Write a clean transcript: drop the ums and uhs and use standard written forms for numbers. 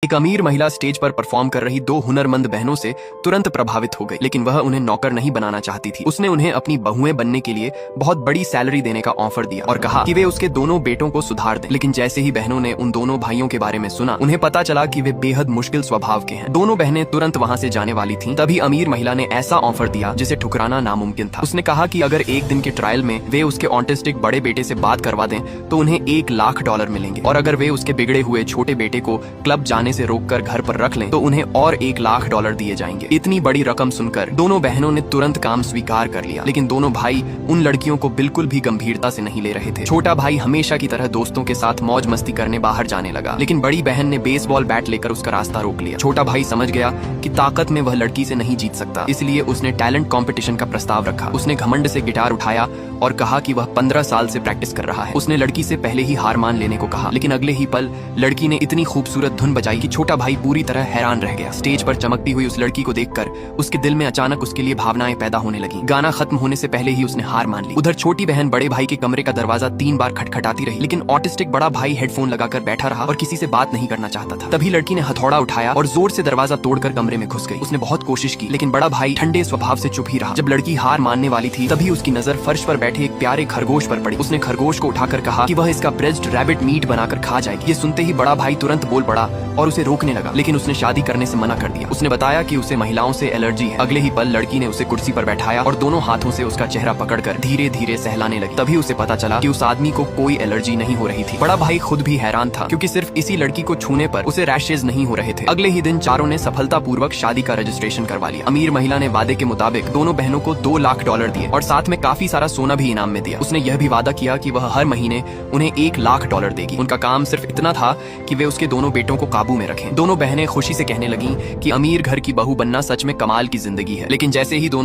एक अमीर महिला स्टेज पर परफॉर्म कर रही दो हुनरमंद बहनों से तुरंत प्रभावित हो गई, लेकिन वह उन्हें नौकर नहीं बनाना चाहती थी। उसने उन्हें अपनी बहुएं बनने के लिए बहुत बड़ी सैलरी देने का ऑफर दिया और कहा कि वे उसके दोनों बेटों को सुधार दें। लेकिन जैसे ही बहनों ने उन दोनों भाइयों के बारे में सुना, उन्हें पता चला कि वे बेहद मुश्किल स्वभाव के हैं। दोनों बहनें तुरंत वहाँ से जाने वाली थीं। तभी अमीर महिला ने ऐसा ऑफर दिया जिसे ठुकराना नामुमकिन था। उसने कहा कि अगर एक दिन के ट्रायल में वे उसके ऑटिस्टिक बड़े बेटे से बात करवा दें तो उन्हें $1,00,000 मिलेंगे, और अगर वे उसके बिगड़े हुए छोटे बेटे को क्लब जाने से रोककर घर पर रख लें तो उन्हें और $1,00,000 दिए जाएंगे। इतनी बड़ी रकम सुनकर दोनों बहनों ने तुरंत काम स्वीकार कर लिया, लेकिन दोनों भाई उन लड़कियों को बिल्कुल भी गंभीरता से नहीं ले रहे थे। छोटा भाई हमेशा की तरह दोस्तों के साथ मौज मस्ती करने बाहर जाने लगा, लेकिन बड़ी बहन ने बेसबॉल बैट लेकर उसका रास्ता रोक लिया। छोटा भाई समझ गया कि ताकत में वह लड़की से नहीं जीत सकता, इसलिए उसने टैलेंट कंपटीशन का प्रस्ताव रखा। उसने घमंड से गिटार उठाया और कहा कि वह 15 साल से प्रैक्टिस कर रहा है। उसने लड़की से पहले ही हार मान लेने को कहा, लेकिन अगले ही पल लड़की ने इतनी खूबसूरत धुन बजाई कि छोटा भाई पूरी तरह हैरान रह गया। स्टेज पर चमकती हुई उस लड़की को देखकर उसके दिल में अचानक उसके लिए भावनाएं पैदा होने लगी। गाना खत्म होने से पहले ही उसने हार मान ली। उधर छोटी बहन बड़े भाई के कमरे का दरवाजा 3 बार खटखटाती रही, लेकिन ऑटिस्टिक बड़ा भाई हेडफोन लगाकर बैठा रहा और किसी से बात नहीं करना चाहता था। तभी लड़की ने हथौड़ा उठाया और जोर से दरवाजा तोड़कर कमरे में घुस गई। उसने बहुत कोशिश की, लेकिन बड़ा भाई ठंडे स्वभाव से चुप ही रहा। जब लड़की हार मानने वाली थी, तभी उसकी नजर फर्श पर बैठे एक प्यारे खरगोश पर पड़ी। उसने खरगोश को उठाकर कहा कि वह इसका ब्रेस्ट रैबिट मीट बनाकर खा जाएगी। ये सुनते ही बड़ा भाई तुरंत बोल पड़ा और उसे रोकने लगा, लेकिन उसने शादी करने से मना कर दिया। उसने बताया कि उसे महिलाओं से एलर्जी है। अगले ही पल लड़की ने उसे कुर्सी पर बैठाया और दोनों हाथों से उसका चेहरा पकड़कर धीरे धीरे सहलाने लगी। तभी उसे पता चला कि उस आदमी को कोई एलर्जी नहीं हो रही थी। बड़ा भाई खुद भी हैरान था, क्योंकि सिर्फ इसी लड़की को छूने पर उसे रैशेज नहीं हो रहे थे। अगले ही दिन चारों ने सफलतापूर्वक शादी का रजिस्ट्रेशन करवा लिया। अमीर महिला ने वादे के मुताबिक दोनों बहनों को $2,00,000 दिए और साथ में काफी सारा सोना भी इनाम में दिया। उसने यह भी वादा किया कि वह हर महीने उन्हें $1,00,000 देगी। उनका काम सिर्फ इतना था कि वे उसके दोनों बेटों को काबू में रखें। दोनों बहनें खुशी से कहने लगीं कि अमीर घर की बहू बनना सच में कमाल की जिंदगी है। लेकिन जैसे ही दोनों